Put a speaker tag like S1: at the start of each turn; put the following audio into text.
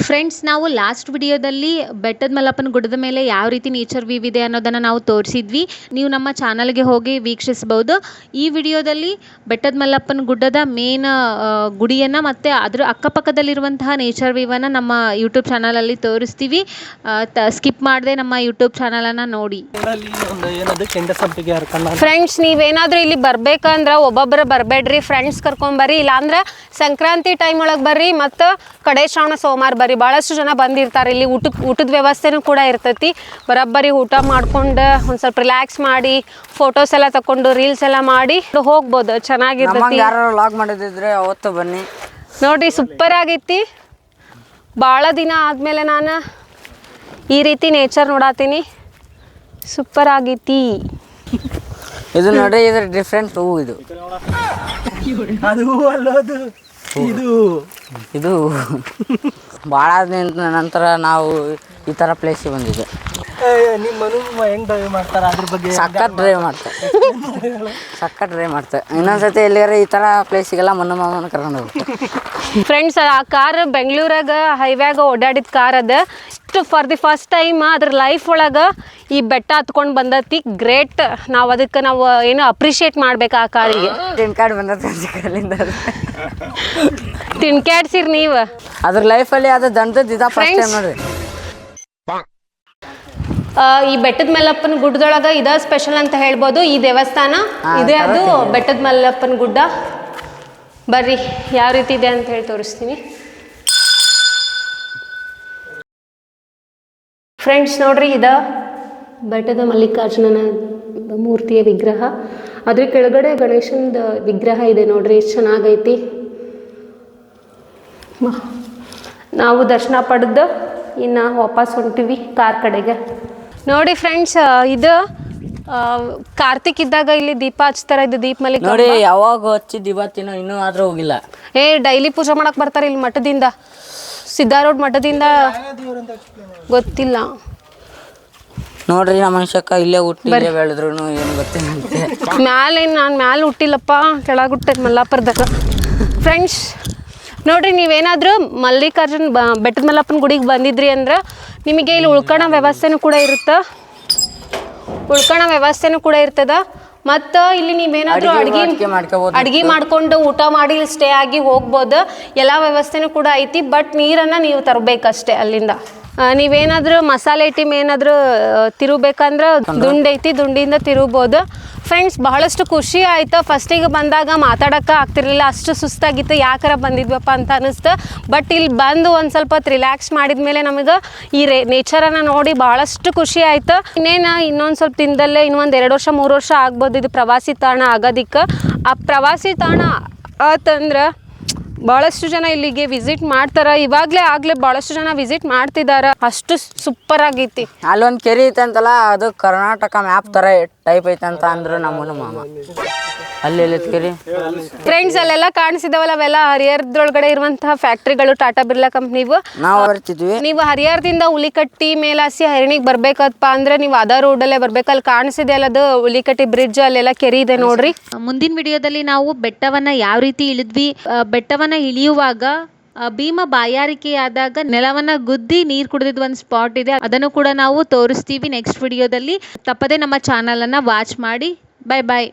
S1: Friends, ನಾವು last ವಿಡಿಯೋದಲ್ಲಿ ಬೆಟ್ಟದ ಮಲ್ಲಪ್ಪನ ಗುಡ್ಡದ ಮೇಲೆ ಯಾವ ರೀತಿ ನೇಚರ್ ವ್ಯೂ ಇದೆ ಅನ್ನೋದನ್ನು ನಾವು ತೋರಿಸಿದ್ವಿ. ನೀವು ನಮ್ಮ ಚಾನಲ್ಗೆ ಹೋಗಿ ವೀಕ್ಷಿಸಬಹುದು. ಈ ವಿಡಿಯೋದಲ್ಲಿ ಬೆಟ್ಟದ ಮಲ್ಲಪ್ಪನ ಗುಡ್ಡದ ಮೇನ್ ಗುಡಿಯನ್ನು ಮತ್ತು ಅದರ ಅಕ್ಕಪಕ್ಕದಲ್ಲಿರುವಂತಹ ನೇಚರ್ ವ್ಯೂವನ್ನು ನಮ್ಮ ಯೂಟ್ಯೂಬ್ ಚಾನಲಲ್ಲಿ ತೋರಿಸ್ತೀವಿ. ಸ್ಕಿಪ್ ಮಾಡದೆ ನಮ್ಮ ಯೂಟ್ಯೂಬ್ ಚಾನಲನ್ನು ನೋಡಿ.
S2: ಫ್ರೆಂಡ್ಸ್, ನೀವೇನಾದರೂ ಇಲ್ಲಿ ಬರ್ಬೇಕಂದ್ರೆ ಒಬ್ಬೊಬ್ಬರು ಬರಬೇಡ್ರಿ, ಫ್ರೆಂಡ್ಸ್ ಕರ್ಕೊಂಬರ್ರಿ. ಇಲ್ಲಾಂದ್ರೆ ಸಂಕ್ರಾಂತಿ ಟೈಮ್ ಒಳಗೆ ಬರ್ರಿ ಮತ್ತು ಕಡೆ ಶ್ರಾವಣ ಸೋಮವಾರ ಬರ್ರಿ. ಭಾಳಷ್ಟು ಜನ ಬಂದಿರ್ತಾರೆ. ಇಲ್ಲಿ ಊಟದ ವ್ಯವಸ್ಥೆನೂ ಕೂಡ ಇರ್ತೈತಿ. ಬರೋಬ್ಬರಿ ಊಟ ಮಾಡ್ಕೊಂಡು ಒಂದು ಸ್ವಲ್ಪ ರಿಲ್ಯಾಕ್ಸ್ ಮಾಡಿ ಫೋಟೋಸ್ ಎಲ್ಲ ತಗೊಂಡು ರೀಲ್ಸ್ ಎಲ್ಲ ಮಾಡಿ ಹೋಗ್ಬೋದು. ಚೆನ್ನಾಗಿರ್ತೈತಿ.
S3: ವ್ಲಾಗ್ ಮಾಡೋದಿದ್ರೆ ಅವತ್ತು ಬನ್ನಿ
S2: ನೋಡ್ರಿ, ಸೂಪರ್ ಆಗೈತಿ. ಭಾಳ ದಿನ ಆದಮೇಲೆ ನಾನು ಈ ರೀತಿ ನೇಚರ್ ನೋಡಾತೀನಿ. ಸೂಪರ್ ಆಗೈತಿ.
S3: ಇದು ನೋಡಿ, ಇದ್ರ ಡಿಫ್ರೆಂಟ್ ಹೂ. ಇದು ಭಾಳ ದಿನದ ನಂತರ ನಾವು ಈ ಥರ ಪ್ಲೇಸಿಗೆ ಬಂದಿದ್ದೆ. ಸಖತ್ ಡ್ರೈವ್ ಮಾಡ್ತಾರೆ. ಇನ್ನೊಂದ್ಸತಿ ಎಲ್ಲಿಗಾರ ಈ ಥರ ಪ್ಲೇಸಿಗೆಲ್ಲ ಮಾಮನ ಕರ್ಕೊಂಡು ಹೋಗ್ತಾರೆ.
S2: ಫ್ರೆಂಡ್ಸ್, ಆ ಕಾರ್ ಬೆಂಗಳೂರಾಗ ಹೈವ್ಯಾಗ ಓಡಾಡಿದ ಕಾರ್ ಅದ. ಫಾರ್ ದಿ ಫಸ್ಟ್ ಟೈಮ್ ಅದ್ರ ಲೈಫ್ ಒಳಗೆ ಈ ಬೆಟ್ಟ ಹತ್ಕೊಂಡು ಬಂದತಿ. ಗ್ರೇಟ್. ನಾವು ಅದಕ್ಕೆ ಏನು ಅಪ್ರಿಷಿಯೇಟ್ ಮಾಡ್ಬೇಕು ಆ ಕಾರಿಗೆ.
S3: ತಿನ್ಕಾಡ್ ಬಂದ
S2: ತಿನ್ಕ್ಯಾಡ್ಸಿರಿ ನೀವು.
S3: ಅದ್ರ ಲೈಫಲ್ಲಿ ಅದು ದಂಡದ ಫಸ್ಟ್ ಟೈಮ್ ನೋಡ್ರಿ.
S2: ಈ ಬೆಟ್ಟದ ಮಲ್ಲಪ್ಪನ ಗುಡ್ಡದೊಳಗೆ ಇದ ಸ್ಪೆಷಲ್ ಅಂತ ಹೇಳ್ಬೋದು. ಈ ದೇವಸ್ಥಾನ ಇದೆ, ಅದು ಬೆಟ್ಟದ ಮಲ್ಲಪ್ಪನ ಗುಡ್ಡ. ಬರ್ರಿ ಯಾವ ರೀತಿ ಇದೆ ಅಂತ ಹೇಳಿ ತೋರಿಸ್ತೀನಿ. ಫ್ರೆಂಡ್ಸ್ ನೋಡ್ರಿ, ಇದ ಬೆಟ್ಟದ ಮಲ್ಲಿಕಾರ್ಜುನನ ಮೂರ್ತಿಯ ವಿಗ್ರಹ. ಅದ್ರ ಕೆಳಗಡೆ ಗಣೇಶನ ವಿಗ್ರಹ ಇದೆ ನೋಡ್ರಿ, ಎಷ್ಟು ಚೆನ್ನಾಗೈತಿ. ನಾವು ದರ್ಶನ ಪಡೆದು ಇನ್ನು ವಾಪಸ್ ಹೊಂಟಿವಿ ಕಾರ್ ಕಡೆಗೆ. ನೋಡಿ ಫ್ರೆಂಡ್ಸ್, ಇದು ಕಾರ್ತಿಕ್ ಇದ್ದಾಗ ಇಲ್ಲಿ ದೀಪ ಹಚ್ತಾರ. ಇದು ದೀಪ ಮಲ್ಲಿಕ
S3: ನೋಡಿ, ಯಾವಾಗ ಹಚ್ಚಿದ್ದು ಇವತ್ತಿನ ಇನ್ನೂ ಆದ್ರೂ ಹೋಗಿಲ್ಲ.
S2: ಡೈಲಿ ಪೂಜೆ ಮಾಡಕ್ ಬರ್ತಾರೆ ಇಲ್ಲಿ ಮಠದಿಂದ, ಸಿದ್ಧಾರೋಡ್ ಮಠದಿಂದ. ಗೊತ್ತಿಲ್ಲ
S3: ನೋಡ್ರಿ, ನಮ್ಮ ಮನುಷ್ಯಕ್ಕ ಇಲ್ಲೇ ಹುಟ್ಟಿ ಇಲ್ಲೇ ಬೆಳೆದ್ರು ಏನು ಗೊತ್ತಿಲ್ಲ.
S2: ನಾನು ಮ್ಯಾಲೆ ಹುಟ್ಟಿಲ್ಲಪ್ಪ, ಕೆಳಗೆ ಹುಟ್ಟೈತೆ ಮಲ್ಲಾಪುರದಾಗ. ಫ್ರೆಂಡ್ಸ್ ನೋಡ್ರಿ, ನೀವೇನಾದರೂ ಮಲ್ಲಿಕಾರ್ಜುನ್ ಬೆಟ್ಟದ ಮಲ್ಲಪ್ಪನ ಗುಡಿಗೆ ಬಂದಿದ್ರಿ ಅಂದ್ರೆ ನಿಮಗೆ ಇಲ್ಲಿ ಉಳ್ಕೊಳ್ಳೋ ವ್ಯವಸ್ಥೆನೂ ಕೂಡ ಇರ್ತದ. ಮತ್ತು ಇಲ್ಲಿ ನೀವೇನಾದರೂ ಅಡುಗೆ ಮಾಡ್ಕೊಂಡು ಊಟ ಮಾಡಿ ಇಲ್ಲಿ ಸ್ಟೇ ಆಗಿ ಹೋಗ್ಬೋದು. ಎಲ್ಲ ವ್ಯವಸ್ಥೆನೂ ಕೂಡ ಐತಿ. ಬಟ್ ನೀರನ್ನು ನೀವು ತರಬೇಕಷ್ಟೇ ಅಲ್ಲಿಂದ. ನೀವೇನಾದರೂ ಮಸಾಲೆ ಐಟಮ್ ಏನಾದರೂ ತಿರುಗಬೇಕಂದ್ರೆ ದುಂಡು ಐತಿ, ದುಂಡಿಯಿಂದ ತಿರುಗ್ಬೋದು. ಫ್ರೆಂಡ್ಸ್, ಬಹಳಷ್ಟು ಖುಷಿ ಆಯಿತು. ಫಸ್ಟಿಗೆ ಬಂದಾಗ ಮಾತಾಡೋಕೆ ಆಗ್ತಿರ್ಲಿಲ್ಲ, ಅಷ್ಟು ಸುಸ್ತಾಗಿತ್ತು. ಯಾಕಾರ ಬಂದಿದ್ವಪ್ಪ ಅಂತ ಅನ್ನಿಸ್ತು. ಬಟ್ ಇಲ್ಲಿ ಬಂದು ಒಂದು ಸ್ವಲ್ಪ ಹೊತ್ತು ರಿಲ್ಯಾಕ್ಸ್ ಮಾಡಿದ ಮೇಲೆ ನಮಗೆ ಈ ನೇಚರನ್ನು ನೋಡಿ ಭಾಳಷ್ಟು ಖುಷಿ ಆಯಿತು. ಇನ್ನೊಂದು ಸ್ವಲ್ಪ ದಿನದಲ್ಲೇ ಇನ್ನೊಂದು 2 ವರ್ಷ 3 ವರ್ಷ ಆಗ್ಬೋದು ಇದು ಪ್ರವಾಸಿ ತಾಣ ಆಗೋದಿಕ್ಕೆ. ಆ ಪ್ರವಾಸಿ ತಾಣ ಆತಂದ್ರೆ ಭಾಳಷ್ಟು ಜನ ಇಲ್ಲಿಗೆ ವಿಸಿಟ್ ಮಾಡ್ತಾರೆ. ಆಗಲೇ ಭಾಳಷ್ಟು ಜನ ವಿಸಿಟ್ ಮಾಡ್ತಿದ್ದಾರೆ. ಅಷ್ಟು ಸೂಪರ್ ಆಗೈತಿ.
S3: ಅಲ್ಲೊಂದು ಕೆರೆ ಐತಂತಲ್ಲ, ಅದು ಕರ್ನಾಟಕ ಮ್ಯಾಪ್ ಥರ ಟೈಪ್ ಐತಂತ ಅಂದ್ರು ನಮ್ಮನು ಮಾಮ. ಅಲ್ಲಿ ಕೆರೆ
S2: ಫ್ರೆಂಡ್ಸ್, ಅಲ್ಲೆಲ್ಲ ಕಾಣಿಸಿದವಲ್ಲ, ಅವೆಲ್ಲ ಹರಿಹರದೊಳಗಡೆ ಇರುವಂತಹ ಫ್ಯಾಕ್ಟ್ರಿಗಳು, ಟಾಟಾ ಬಿರ್ಲಾ ಕಂಪ್ನಿವು.
S3: ನಾವು ಬರ್ತಿದ್ವಿ.
S2: ನೀವು ಹರಿಹರದಿಂದ ಹುಲಿಕಟ್ಟಿ ಮೇಲಾಸಿ ಹರಿಣಿಗೆ ಬರ್ಬೇಕಪ್ಪ ಅಂದ್ರೆ ನೀವು ಅದ ರೋಡಲ್ಲೇ ಬರ್ಬೇಕು. ಅಲ್ಲಿ ಕಾಣಿಸಿದೆ ಅಲ್ಲ, ಅದು ಹುಲಿಕಟ್ಟಿ ಬ್ರಿಡ್ಜ್, ಅಲ್ಲೆಲ್ಲ ಕೆರೆ ಇದೆ ನೋಡ್ರಿ.
S1: ಮುಂದಿನ ವಿಡಿಯೋದಲ್ಲಿ ನಾವು ಬೆಟ್ಟವನ್ನ ಯಾವ ರೀತಿ ಇಳಿದ್ವಿ, ಬೆಟ್ಟವನ್ನ ಇಳಿಯುವಾಗ ಭೀಮ ಬಾಯಾರಿಕೆಯಾದಾಗ ನೆಲವನ್ನ ಗುದ್ದಿ ನೀರು ಕುಡಿದಿದ್ ಒಂದು ಸ್ಪಾಟ್ ಇದೆ. ಅದನ್ನು ಕೂಡ ನಾವು ತೋರಿಸ್ತೀವಿ ನೆಕ್ಸ್ಟ್ ವಿಡಿಯೋದಲ್ಲಿ. ತಪ್ಪದೆ ನಮ್ಮ ಚಾನಲ್ ಅನ್ನ ವಾಚ್ ಮಾಡಿ. ಬಾಯ್ ಬಾಯ್.